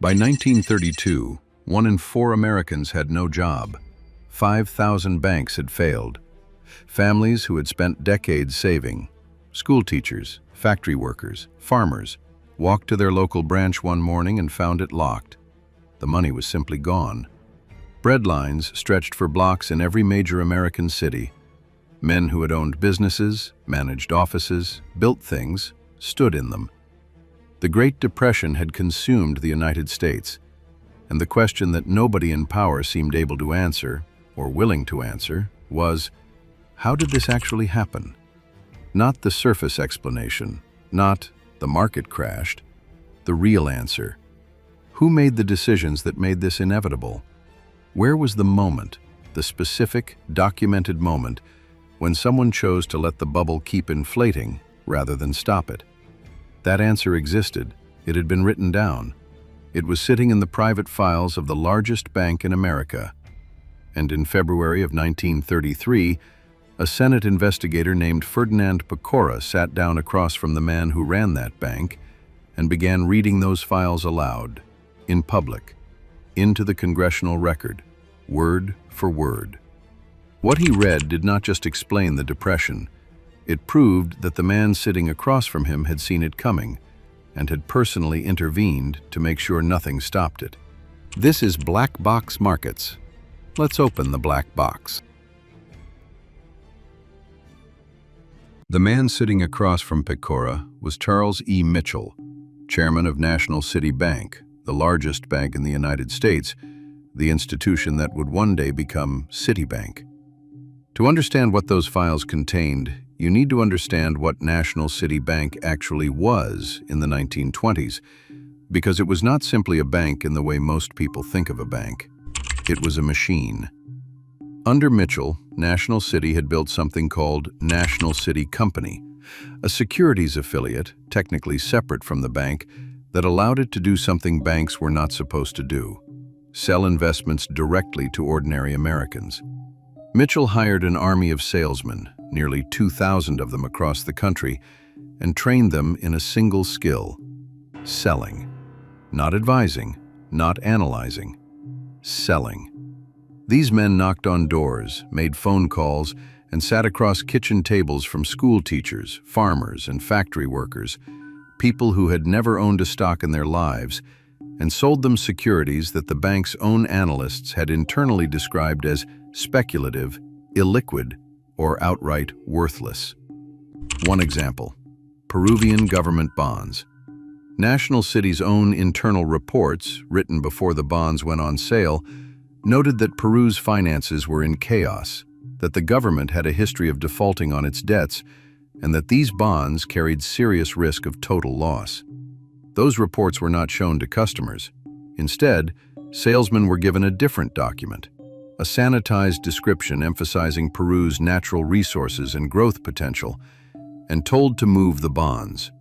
By 1932, 1 in 4 Americans had no job. 5,000 banks had failed. Families who had spent decades saving, school teachers, factory workers, farmers, walked to their local branch one morning and found it locked. The money was simply gone. Bread lines stretched for blocks in every major American city. Men who had owned businesses, managed offices, built things, stood in them. The Great Depression had consumed the United States, and the question that nobody in power seemed able to answer, or willing to answer, was, how did this actually happen? Not the surface explanation, not the market crashed, the real answer. Who made the decisions that made this inevitable? Where was the moment, the specific, documented moment, when someone chose to let the bubble keep inflating rather than stop it? That answer existed. It had been written down. It was sitting in the private files of the largest bank in America. And in February of 1933, a Senate investigator named Ferdinand Pecora sat down across from the man who ran that bank and began reading those files aloud, in public, into the congressional record, word for word. What he read did not just explain the Depression. It proved that the man sitting across from him had seen it coming and had personally intervened to make sure nothing stopped it. This is Black Box Markets. Let's open the black box. The man sitting across from Pecora was Charles E. Mitchell, chairman of National City Bank, the largest bank in the United States, the institution that would one day become Citibank. To understand what those files contained, you need to understand what National City Bank actually was in the 1920s, because it was not simply a bank in the way most people think of a bank. It was a machine. Under Mitchell, National City had built something called National City Company, a securities affiliate, technically separate from the bank, that allowed it to do something banks were not supposed to do: sell investments directly to ordinary Americans. Mitchell hired an army of salesmen, nearly 2,000 of them across the country, and trained them in a single skill: selling. Not advising, not analyzing, selling. These men knocked on doors, made phone calls, and sat across kitchen tables from school teachers, farmers, and factory workers, people who had never owned a stock in their lives, and sold them securities that the bank's own analysts had internally described as speculative, illiquid, or outright worthless. One example: Peruvian government bonds. National City's own internal reports, written before the bonds went on sale, noted that Peru's finances were in chaos, that the government had a history of defaulting on its debts, and that these bonds carried serious risk of total loss. Those reports were not shown to customers. Instead, salesmen were given a different document, a sanitized description emphasizing Peru's natural resources and growth potential, and told to move the bonds.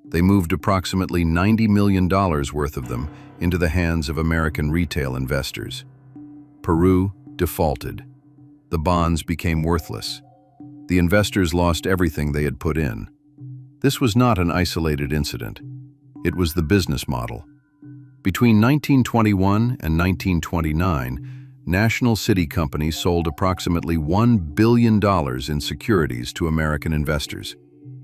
They moved approximately $90 million worth of them into the hands of American retail investors. Peru defaulted. The bonds became worthless. The investors lost everything they had put in. This was not an isolated incident. It was the business model. Between 1921 and 1929, National City Company sold approximately $1 billion in securities to American investors.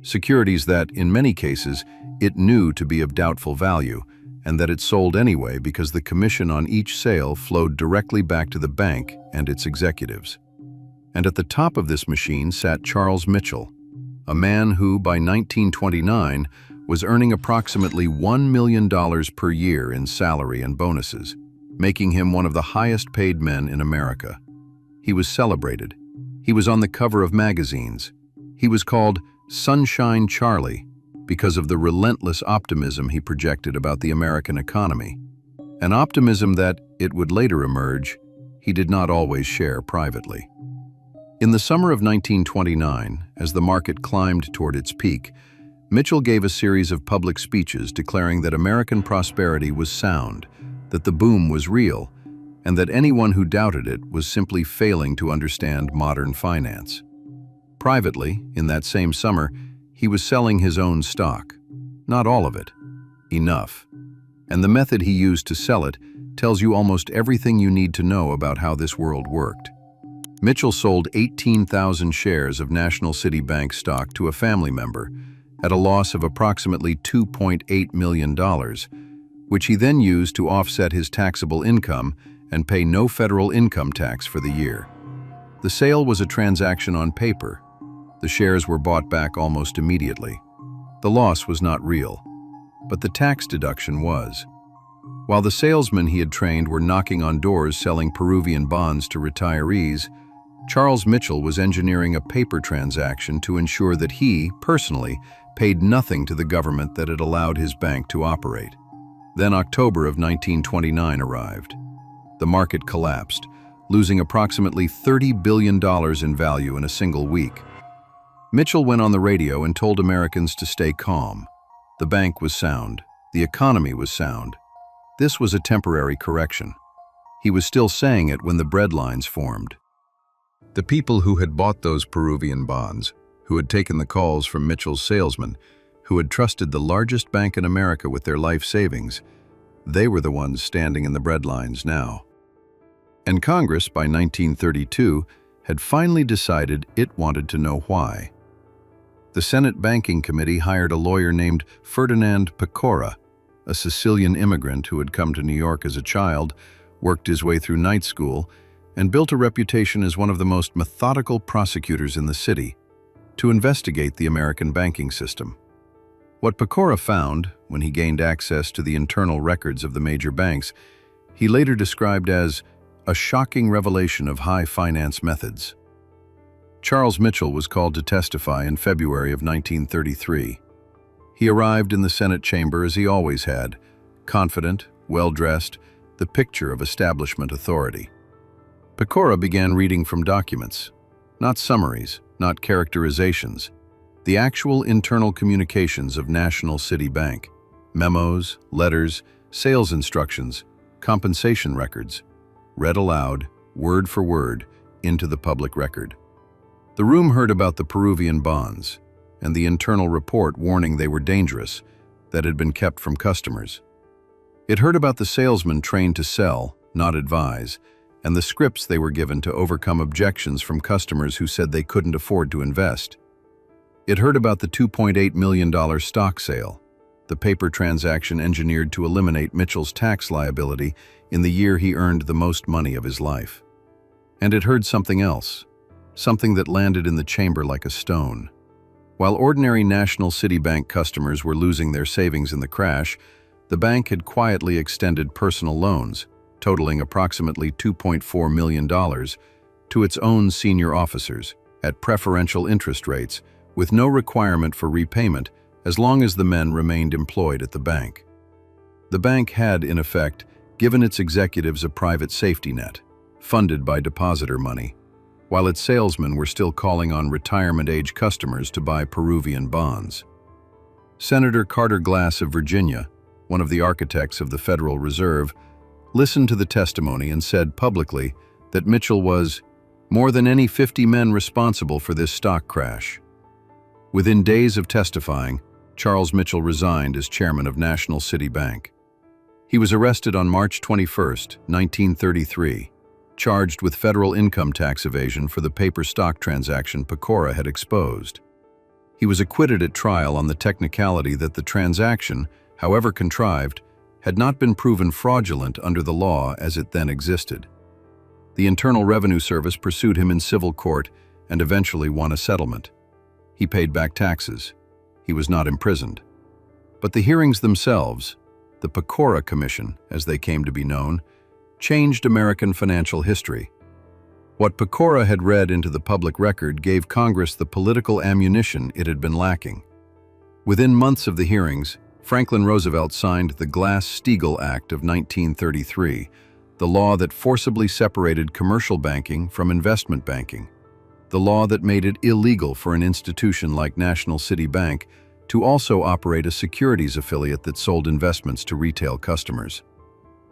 Securities that, in many cases, it knew to be of doubtful value, and that it sold anyway because the commission on each sale flowed directly back to the bank and its executives. And at the top of this machine sat Charles Mitchell, a man who, by 1929, was earning approximately $1 million per year in salary and bonuses, making him one of the highest-paid men in America. He was celebrated. He was on the cover of magazines. He was called Sunshine Charley because of the relentless optimism he projected about the American economy, an optimism that, it would later emerge, he did not always share privately. In the summer of 1929, as the market climbed toward its peak, Mitchell gave a series of public speeches declaring that American prosperity was sound, that the boom was real, and that anyone who doubted it was simply failing to understand modern finance. Privately, in that same summer, he was selling his own stock. Not all of it. Enough. And the method he used to sell it tells you almost everything you need to know about how this world worked. Mitchell sold 18,000 shares of National City Bank stock to a family member at a loss of approximately $2.8 million, which he then used to offset his taxable income and pay no federal income tax for the year. The sale was a transaction on paper. The shares were bought back almost immediately. The loss was not real, but the tax deduction was. While the salesmen he had trained were knocking on doors selling Peruvian bonds to retirees, Charles Mitchell was engineering a paper transaction to ensure that he, personally, paid nothing to the government that had allowed his bank to operate. Then October of 1929 arrived. The market collapsed, losing approximately $30 billion in value in a single week. Mitchell went on the radio and told Americans to stay calm. The bank was sound. The economy was sound. This was a temporary correction. He was still saying it when the breadlines formed. The people who had bought those Peruvian bonds, who had taken the calls from Mitchell's salesmen, who had trusted the largest bank in America with their life savings, they were the ones standing in the breadlines now. And Congress, by 1932, had finally decided it wanted to know why. The Senate Banking Committee hired a lawyer named Ferdinand Pecora, a Sicilian immigrant who had come to New York as a child, worked his way through night school, and built a reputation as one of the most methodical prosecutors in the city, to investigate the American banking system. What Pecora found, when he gained access to the internal records of the major banks, he later described as a shocking revelation of high finance methods. Charles Mitchell was called to testify in February of 1933. He arrived in the Senate chamber as he always had, confident, well-dressed, the picture of establishment authority. Pecora began reading from documents, not summaries, not characterizations, the actual internal communications of National City Bank, memos, letters, sales instructions, compensation records, read aloud, word for word, into the public record. The room heard about the Peruvian bonds and the internal report warning they were dangerous that had been kept from customers. It heard about the salesmen trained to sell, not advise, and the scripts they were given to overcome objections from customers who said they couldn't afford to invest. It heard about the $2.8 million stock sale, the paper transaction engineered to eliminate Mitchell's tax liability in the year he earned the most money of his life. And it heard something else, something that landed in the chamber like a stone. While ordinary National City Bank customers were losing their savings in the crash, the bank had quietly extended personal loans, totaling approximately $2.4 million, to its own senior officers at preferential interest rates with no requirement for repayment as long as the men remained employed at the bank. The bank had, in effect, given its executives a private safety net, funded by depositor money, while its salesmen were still calling on retirement-age customers to buy Peruvian bonds. Senator Carter Glass of Virginia, one of the architects of the Federal Reserve, listened to the testimony and said publicly that Mitchell was more than any 50 men responsible for this stock crash. Within days of testifying, Charles Mitchell resigned as chairman of National City Bank. He was arrested on March 21, 1933, charged with federal income tax evasion for the paper stock transaction Pecora had exposed. He was acquitted at trial on the technicality that the transaction, however contrived, had not been proven fraudulent under the law as it then existed. The Internal Revenue Service pursued him in civil court and eventually won a settlement. He paid back taxes. He was not imprisoned. But the hearings themselves, the Pecora Commission, as they came to be known, changed American financial history. What Pecora had read into the public record gave Congress the political ammunition it had been lacking. Within months of the hearings, Franklin Roosevelt signed the Glass-Steagall Act of 1933, the law that forcibly separated commercial banking from investment banking, the law that made it illegal for an institution like National City Bank to also operate a securities affiliate that sold investments to retail customers,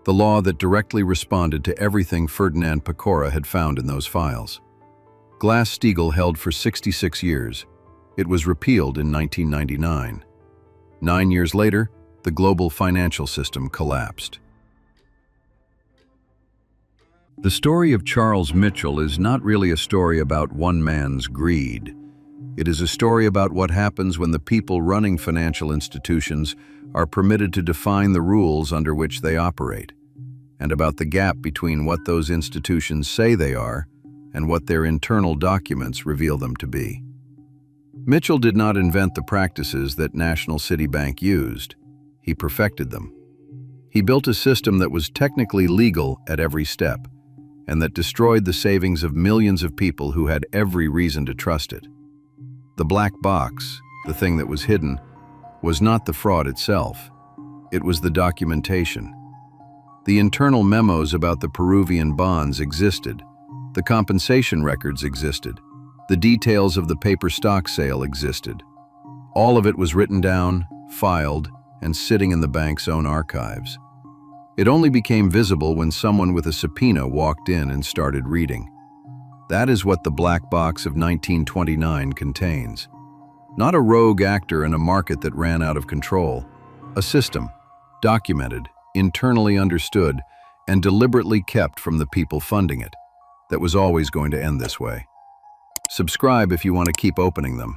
the law that directly responded to everything Ferdinand Pecora had found in those files. Glass-Steagall held for 66 years. It was repealed in 1999. 9 years later, the global financial system collapsed. The story of Charles Mitchell is not really a story about one man's greed. It is a story about what happens when the people running financial institutions are permitted to define the rules under which they operate, and about the gap between what those institutions say they are and what their internal documents reveal them to be. Mitchell did not invent the practices that National City Bank used. He perfected them. He built a system that was technically legal at every step, and that destroyed the savings of millions of people who had every reason to trust it. The black box, the thing that was hidden, was not the fraud itself. It was the documentation. The internal memos about the Peruvian bonds existed. The compensation records existed. The details of the paper stock sale existed. All of it was written down, filed, and sitting in the bank's own archives. It only became visible when someone with a subpoena walked in and started reading. That is what the black box of 1929 contains. Not a rogue actor in a market that ran out of control. A system, documented, internally understood, and deliberately kept from the people funding it, that was always going to end this way. Subscribe if you want to keep opening them.